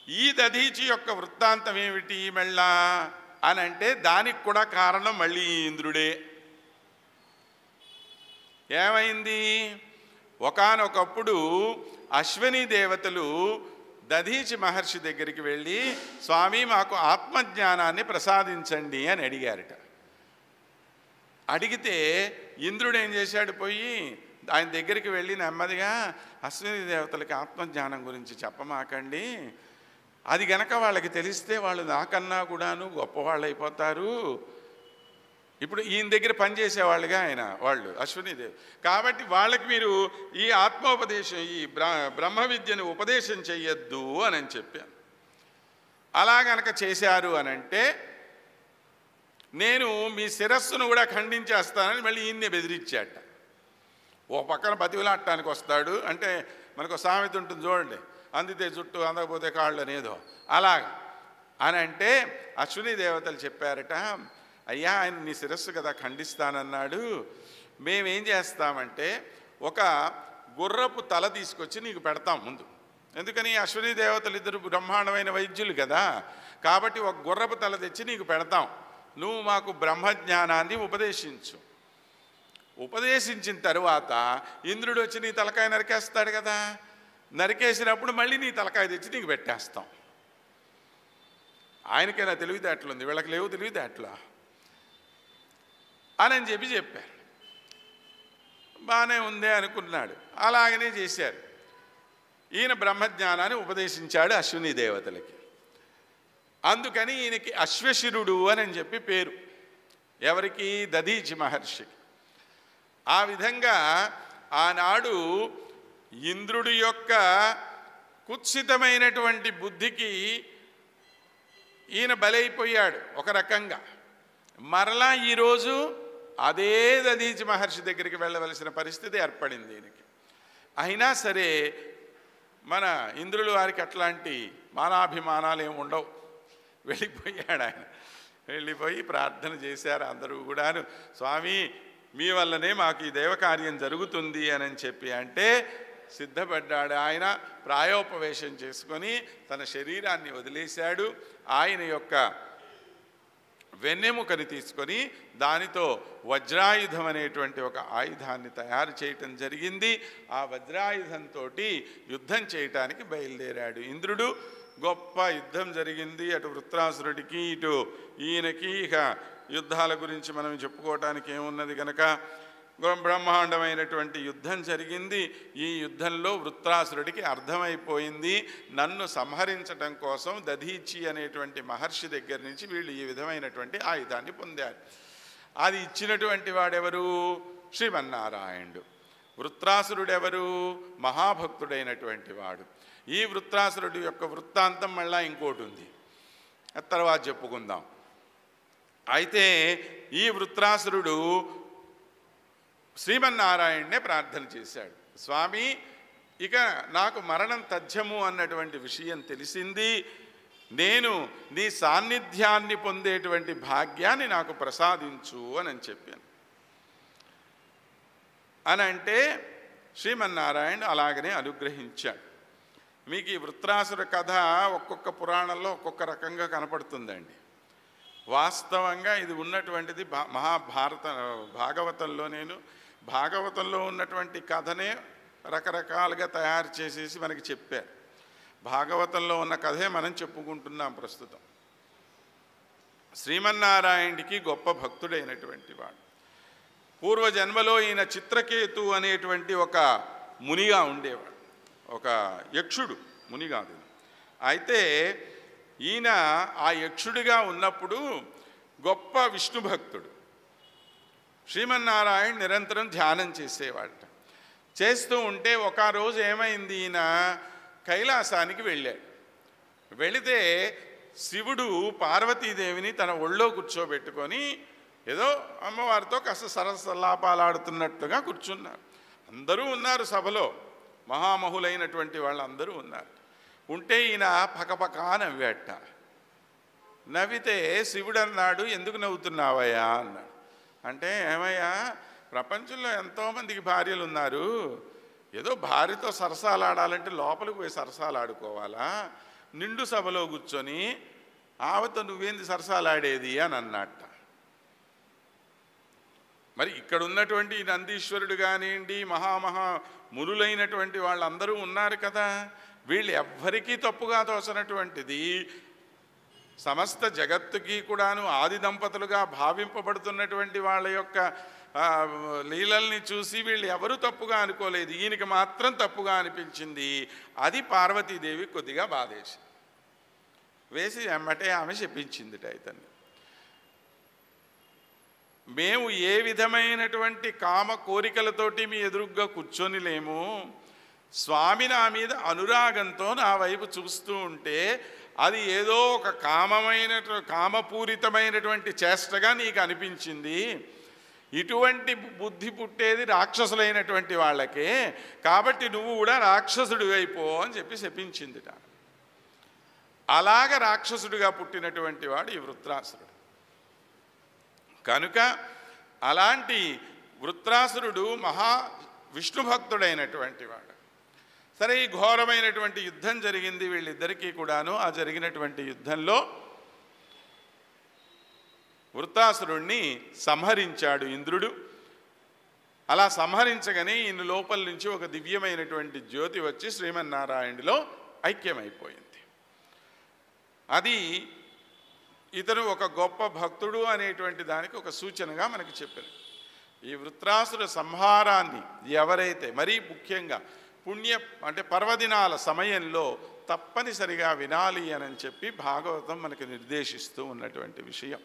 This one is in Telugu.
ఈ దధీచి యొక్క వృత్తాంతం ఏమిటి మళ్ళా అని అంటే దానికి కూడా కారణం మళ్ళీ ఇంద్రుడే. ఏమైంది? ఒకానొకప్పుడు అశ్విని దేవతలు దధీచి మహర్షి దగ్గరికి వెళ్ళి, స్వామి మాకు ఆత్మజ్ఞానాన్ని ప్రసాదించండి అని అడిగారట. అడిగితే ఇంద్రుడు ఏం చేశాడు? పోయి ఆయన దగ్గరికి వెళ్ళి నెమ్మదిగా, అశ్విని దేవతలకి ఆత్మజ్ఞానం గురించి చెప్పమాకండి, అది గనక వాళ్ళకి తెలిస్తే వాళ్ళు నాకన్నా కూడాను గొప్పవాళ్ళు అయిపోతారు. ఇప్పుడు ఈయన దగ్గర పనిచేసేవాళ్ళుగా వాళ్ళు అశ్వినీదేవి కాబట్టి వాళ్ళకి మీరు ఈ ఆత్మోపదేశం, ఈ బ్రహ్మ విద్యను ఉపదేశం చెయ్యొద్దు అని చెప్పాను. అలా గనక చేశారు అనంటే నేను మీ శిరస్సును కూడా ఖండించేస్తానని మళ్ళీ ఈయన్నే బెదిరించాట. ఓ పక్కన బతివిలాడటానికి వస్తాడు. అంటే మనకు సామెత ఉంటుంది చూడండి, అందితే జుట్టు అందకపోతే కాళ్ళు అనేదో అలాగా అని అంటే అశ్విని దేవతలు చెప్పారట, అయ్యా ఆయన నీ శిరస్సు కదా ఖండిస్తానన్నాడు, మేమేం చేస్తామంటే ఒక గుర్రపు తల తీసుకొచ్చి నీకు పెడతాం ముందు. ఎందుకని అశ్విని దేవతలు ఇద్దరు బ్రహ్మాండమైన వైద్యులు కదా, కాబట్టి ఒక గుర్రపు తల తెచ్చి నీకు పెడతాం, నువ్వు మాకు బ్రహ్మజ్ఞానాన్ని ఉపదేశించు. ఉపదేశించిన తరువాత ఇంద్రుడు వచ్చి నీ తలకాయ నరికేస్తాడు కదా, నరికేసినప్పుడు మళ్ళీ నీ తలకాయ తెచ్చి నీకు పెట్టేస్తాం. ఆయనకైనా తెలివితేటలు ఉంది, వీళ్ళకి లేవు తెలివితేటలు అని చెప్పారు. బాగానే ఉంది అనుకున్నాడు, అలాగనే చేశారు. ఈయన బ్రహ్మజ్ఞానాన్ని ఉపదేశించాడు అశ్విని దేవతలకి. అందుకని ఈయనకి అశ్వశిరుడు అని చెప్పి పేరు. ఎవరికి? దధీచి మహర్షికి. ఆ విధంగా ఆనాడు ఇంద్రుడి యొక్క కుత్సితమైనటువంటి బుద్ధికి ఈయన బలైపోయాడు ఒక రకంగా. మరలా ఈరోజు అదే దధీచి మహర్షి దగ్గరికి వెళ్ళవలసిన పరిస్థితి ఏర్పడింది ఈయనకి. అయినా సరే మన ఇంద్రుల వారికి అట్లాంటి మానాభిమానాలు ఏమి ఉండవు. వెళ్ళిపోయాడు ఆయన. వెళ్ళిపోయి ప్రార్థన చేశారు అందరూ కూడాను, స్వామి మీ వల్లనే మాకు ఈ దేవకార్యం జరుగుతుంది అని చెప్పి. అంటే సిద్ధపడ్డాడు ఆయన. ప్రాయోపవేశం చేసుకొని తన శరీరాన్ని వదిలేశాడు. ఆయన యొక్క వెన్నెముకని తీసుకొని దానితో వజ్రాయుధం అనేటువంటి ఒక ఆయుధాన్ని తయారు చేయటం జరిగింది. ఆ వజ్రాయుధంతో యుద్ధం చేయటానికి బయలుదేరాడు ఇంద్రుడు. గొప్ప యుద్ధం జరిగింది. అటు వృత్రాసురుడికి ఇటు ఈయనకి. ఇక యుద్ధాల గురించి మనం చెప్పుకోవటానికి ఏమున్నది కనుక బ్రహ్మాండమైనటువంటి యుద్ధం జరిగింది. ఈ యుద్ధంలో వృత్రాసురుడికి అర్థమైపోయింది, నన్ను సంహరించటం కోసం దధీచి అనేటువంటి మహర్షి దగ్గర నుంచి వీళ్ళు ఈ విధమైనటువంటి ఆయుధాన్ని పొందారు. అది ఇచ్చినటువంటి వాడెవరు? శ్రీమన్నారాయణుడు. వృత్రాసురుడెవరు? మహాభక్తుడైనటువంటి వాడు. ఈ వృత్రాసురుడి యొక్క వృత్తాంతం మళ్ళా ఇంకోటి ఉంది, తర్వాత చెప్పుకుందాం. అయితే ఈ వృత్రాసురుడు శ్రీమన్నారాయణ్ణే ప్రార్థన చేశాడు, స్వామి ఇక నాకు మరణం తథ్యము అన్నటువంటి విషయం తెలిసింది, నేను నీ సాన్నిధ్యాన్ని పొందేటువంటి భాగ్యాన్ని నాకు ప్రసాదించు అని చెప్పాను. అని అంటే శ్రీమన్నారాయణ అలాగనే అనుగ్రహించాడు. మీకు ఈ వృత్రాసుర కథ ఒక్కొక్క పురాణంలో ఒక్కొక్క రకంగా కనపడుతుందండి. వాస్తవంగా ఇది ఉన్నటువంటిది భాగవతంలో ఉన్నటువంటి కథనే రకరకాలుగా తయారు చేసేసి మనకి చెప్పారు. భాగవతంలో ఉన్న కథే మనం చెప్పుకుంటున్నాం ప్రస్తుతం. శ్రీమన్నారాయణుడికి గొప్ప భక్తుడైనటువంటి వాడు. పూర్వజన్మలో ఈయన చిత్రకేతు అనేటువంటి ఒక మునిగా ఉండేవాడు, ఒక యక్షుడు, ముని కాదు. అయితే ఈయన ఆ యక్షుడిగా ఉన్నప్పుడు గొప్ప విష్ణు భక్తుడు. శ్రీమన్నారాయణ నిరంతరం ధ్యానం చేసేవాడట. చేస్తూ ఉంటే ఒక రోజు ఏమైంది, ఈయన కైలాసానికి వెళ్ళాడు. వెళితే శివుడు పార్వతీదేవిని తన ఒళ్ళో కూర్చోబెట్టుకొని ఏదో అమ్మవారితో కాస్త సరసలాపాలాడుతున్నట్టుగా కూర్చున్నారు. అందరూ ఉన్నారు సభలో, మహామహులైనటువంటి వాళ్ళందరూ ఉన్నారు. ఉంటే ఈయన పకపక నవ్వాట. నవ్వితే శివుడు అన్నాడు, ఎందుకు నవ్వుతున్నావయ్యా అన్నాడు. అంటే ఏమయ్యా, ప్రపంచంలో ఎంతోమందికి భార్యలు ఉన్నారు, ఏదో భార్యతో సరసాలాడాలంటే లోపలికి పోయి సరసాలు ఆడుకోవాలా, నిండు సభలో కూర్చొని ఆవత నువ్వేంది సరసాలాడేది అని అన్నట్ట. మరి ఇక్కడ ఉన్నటువంటి నందీశ్వరుడు కానివ్వండి, మహామహా మునులైనటువంటి వాళ్ళందరూ ఉన్నారు కదా, వీళ్ళు ఎవ్వరికీ తప్పుగా తోచనటువంటిది సమస్త జగత్తుకి కూడాను ఆది దంపతులుగా భావింపబడుతున్నటువంటి వాళ్ళ యొక్క లీలల్ని చూసి వీళ్ళు ఎవరు తప్పుగా అనుకోలేదు. ఈయనకి మాత్రం తప్పుగా అనిపించింది. అది పార్వతీదేవి కొద్దిగా వేసి ఎమ్మటే ఆమె చెప్పించిందిట ఇతన్ని. మేము ఏ విధమైనటువంటి కామ కోరికలతోటి మీ ఎదురుగ్గా కూర్చొని లేము. స్వామి నా మీద అనురాగంతో నా వైపు చూస్తూ ఉంటే అది ఏదో ఒక కామపూరితమైనటువంటి చేష్టగా నీకు అనిపించింది. ఇటువంటి బుద్ధి పుట్టేది రాక్షసులైనటువంటి వాళ్ళకే, కాబట్టి నువ్వు కూడా రాక్షసుడు అయిపో అని చెప్పి శపించిందిట. అలాగ రాక్షసుడిగా పుట్టినటువంటి వాడు ఈ వృత్రాసురుడు. కనుక అలాంటి వృత్రాసురుడు మహా విష్ణు భక్తుడైనటువంటి వాడు. సరే, ఈ ఘోరమైనటువంటి యుద్ధం జరిగింది వీళ్ళిద్దరికీ కూడాను. ఆ జరిగినటువంటి యుద్ధంలో వృత్రాసురుణ్ణి సంహరించాడు ఇంద్రుడు. అలా సంహరించగానే ఈయన లోపల నుంచి ఒక దివ్యమైనటువంటి జ్యోతి వచ్చి శ్రీమన్నారాయణుడిలో ఐక్యమైపోయింది. అది ఇతను ఒక గొప్ప భక్తుడు అనేటువంటి దానికి ఒక సూచనగా మనకి చెప్పారు. ఈ వృత్రాసుర సంహారాన్ని ఎవరైతే మరీ ముఖ్యంగా అంటే పర్వదినాల సమయంలో తప్పనిసరిగా వినాలి అని చెప్పి భాగవతం మనకు నిర్దేశిస్తూ ఉన్నటువంటి విషయం.